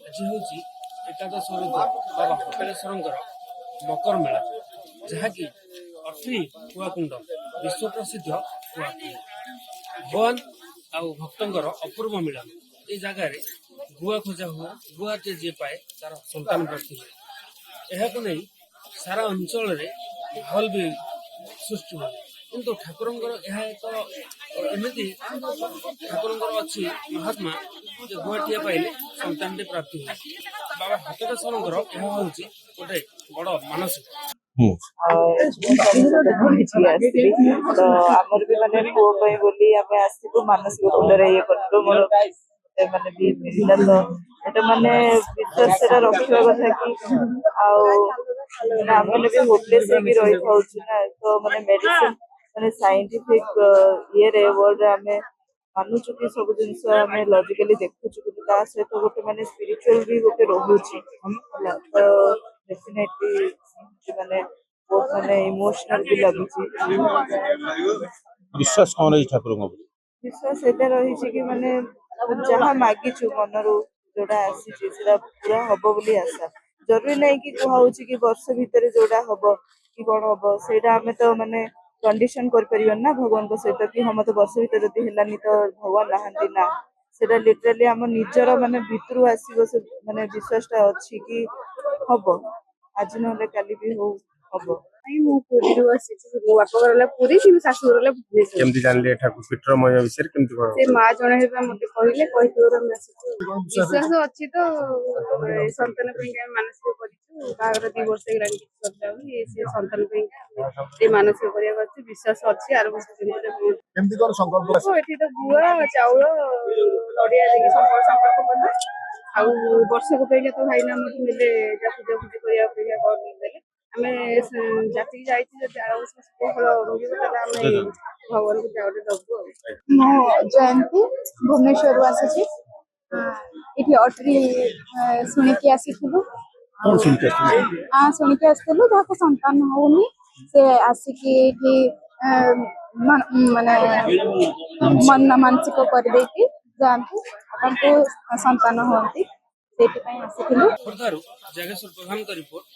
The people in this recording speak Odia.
ଆଜି ହେଉଛି ଏକାଦଶ ରୁଦ୍ର ବାବା କପିଳେଶ୍ୱରଙ୍କର ମକର ମେଳା, ଯାହାକି ଅଟ୍ରି କୁଆକୁଣ୍ଡ ବିଶ୍ୱ ପ୍ରସିଦ୍ଧ କୁଆକୁଣ୍ଡ। ଭଗବାନ ଆଉ ଭକ୍ତଙ୍କର ଅପୂର୍ବ ମିଳନ। ଏ ଜାଗାରେ ଗୁଆ ଖୋଜା ହୁଏ, ଗୁଆଟେ ଯିଏ ପାଏ ତାର ସନ୍ତାନ ପ୍ରାପ୍ତି ହୁଏ। ଏହାକୁ ନେଇ ସାରା ଅଞ୍ଚଳରେ ମାହୋଲ ବି ସୃଷ୍ଟି ହୁଏ। କିନ୍ତୁ ଠାକୁରଙ୍କର ଏହା ଏକ ଏମିତି ଠାକୁରଙ୍କର ଅଛି ମହାତ୍ମା ଯେ ଗୁଆଟିଏ ପାଇଲେ ସନ୍ତାନଟି ପ୍ରାପ୍ତି ହୁଏ। ବାବା ହଟକେଶ୍ୱରଙ୍କର ଏହା ହେଉଛି ଗୋଟେ ବଡ ମାନସିକ। ତ ଆମର ବି ମାନେ ପୁଅ ପାଇଁ ବୋଲି ଆମେ ଆସିବୁ ମାନସିକ ଫୁଲରେ ଇଏ କରିଥିଲୁ। ମୋର ମାନେ ବି ମିଳିଲା, ତ ଏଟା ମାନେ ବିଶ୍ୱାସ ସେଟା ରଖିବା କଥା କି ଆଉ ଆମେ ବି ହୋପଲେସ୍ ହେଇକି ରହିଥାଉଛୁ ନା, ତ ମାନେ ମେଡିସିନ ମାନେ ସାଇଣ୍ଟିଫିକ ଇଏରେ ୱାର୍ଡରେ ଆମେ ମାନୁଛୁ କି ସବୁ ଜିନିଷ ଆମେ ଲଜିକାଲି ଦେଖୁଛୁ, କିନ୍ତୁ ତା ସହିତ ଗୋଟେ ମାନେ ସ୍ପିରିଚୁଆଲ ବି ଗୋଟେ ରହୁଛି ହେଲା। ତ ଡେଫିନେଟଲି ମାନେ ବହୁତ ମାନେ ଇମୋସନାଲ ବି ଲାଗୁଛି। ବିଶ୍ୱାସ କଣ ରହିଛି ଠାକୁରଙ୍କ ଉପରେ? ବିଶ୍ୱାସ ଏଟା ରହିଛି କି ମାନେ ଯାହା ମାଗିଛୁ ମନରୁ ଯୋଉଟା ଆସିଛି ସେଟା ପୁରା ହବ ବୋଲି ଆଶା। ଜରୁରୀ ନାହିଁ କି କୁହା ହଉଛି କି ବର୍ଷ ଭିତରେ ଯୋଉଟା ହବ କି କଣ ହବ, ସେଇଟା ଆମେ ତ ମାନେ କଣ୍ଡିସନ କରିପାରିବାନି ନା ଭଗବାନଙ୍କ ସହିତ କି ହଁ ମତେ ବର୍ଷ ଭିତରେ ଯଦି ହେଲାନି ତ ଭଗବାନ ନାହାନ୍ତି ନା। ସେଟା ଲିଟରାଲି ଆମ ନିଜର ମାନେ ଭିତରୁ ଆସିବ, ସେ ମାନେ ବିଶ୍ୱାସ ଟା ଅଛି କି ହବ, ଆଜି ନହେଲେ କାଲି ବି ହଉ ହବ। ମୁଁ ପୁରୀରୁ ଆସିଛି, ମୋ ବାପା ଘର ହେଲା ପୁରୀ, କିନ୍ତୁ ଶାଶୁ ଘର ହେଲା ଭୁବନେଶ୍ୱର। କେମିତି ଜାଣିଲେ ଠାକୁର ପୀଠର ମହିମା ବିଷୟରେ କେମିତି କଣ? ସେ ମା ଜଣେ ହେବେ ମତେ କହିଲେ, କହିଥିବାରୁ ଆମେ ଆସିଛୁ। ବିଶ୍ୱାସ ଅଛି ତ, ସନ୍ତାନ ପାଇଁ ଆମେ ମାନସିକ କରିଛୁ। ବାହାଘର 2 ବର୍ଷ ହେଇଗଲାଣି, କିଛି ସରିଯାଉନି। ସେ ସନ୍ତାନ ପାଇଁ ସେ ମାନସିକ କରିବାକୁ ଅଛି, ବିଶ୍ୱାସ ଅଛି। ଆର ବର୍ଷ କେମିତି କଣ ସଂକଳ୍ପ? ଏଠି ତ ଗୁଆ ଚାଉଳ ନଡିଆ ଦେଇକି ସଂକଳ୍ପ କଲେ, ଆଉ ବର୍ଷକୁ ପାଇଲେ ତ ଭାଇନା ଆମଠୁ ନେଲେ ପୂଜା ପୂଜି କରିବା ଅପେକ୍ଷା ଦେଲେ। ଆମେ ଯାଚିକି ଯାଇଛୁ, ଯଦି ଆର ବର୍ଷ ଫଳ ମିଳିବ ତାହେଲେ ଆମେ ଭଗବାନଙ୍କୁ ଯାଉଟେ ଦବୁ ଆଉ। ମୁଁ ଜୟନ୍ତୀ ଭୁବନେଶ୍ୱରରୁ ଆସିଛି। ଏଠି ଅଟ୍ରି ଶୁଣିକି ଆସିଥିଲୁ। ଶୁଣିକି ଆସିଥିଲୁ, ଯାହାକୁ ସନ୍ତାନ ହଉନି ସେ ଆସିକି ଏଠି ମାନେ ମାନସିକ କରିଦେଇକି ଯାଆନ୍ତି, ତାଙ୍କୁ ସନ୍ତାନ ହୁଅନ୍ତି। ସେଇଥିପାଇଁ ଆସିଥିଲୁ। ଖୋର୍ଦ୍ଧାରୁ ଜାଗେଶ୍ୱର ପ୍ରଧାନଙ୍କ ରିପୋର୍ଟ।